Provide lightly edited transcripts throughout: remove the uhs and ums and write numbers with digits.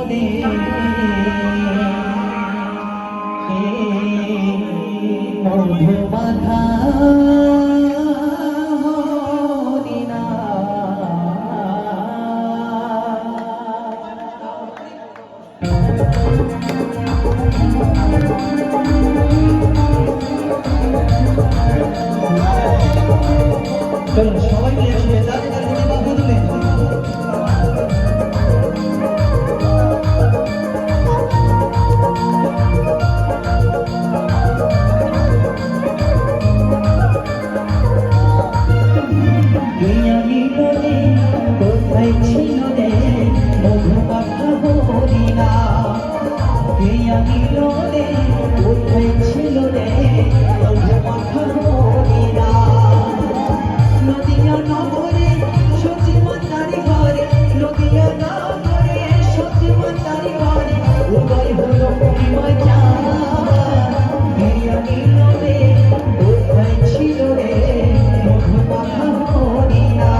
নদে মধু মাখা হরিণা চলুন সবাই মিলে শুনে যার যার মনে বাহু তুলে কোথায় ছিল রে মধু মাখা হরিণা কোথায় ছিল রে মধু মাখা হরিণা নদিয়া নগরে সতী মাতার ঘরে নদিয়া নগরে সতী মাতার ঘরে উদয় হলো পূর্ণিমা চাঁদ কোথায় ছিল রে মধু মাখা হরিণা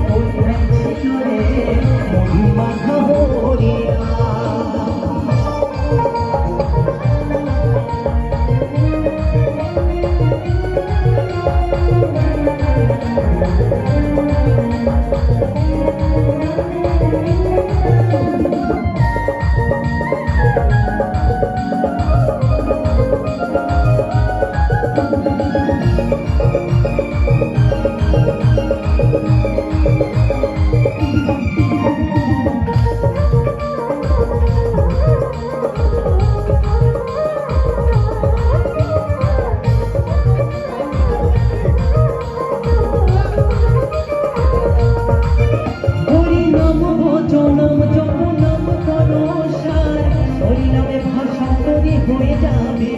কোথায় ছিল রে মধু মাখা হরিণা হয়ে যাবে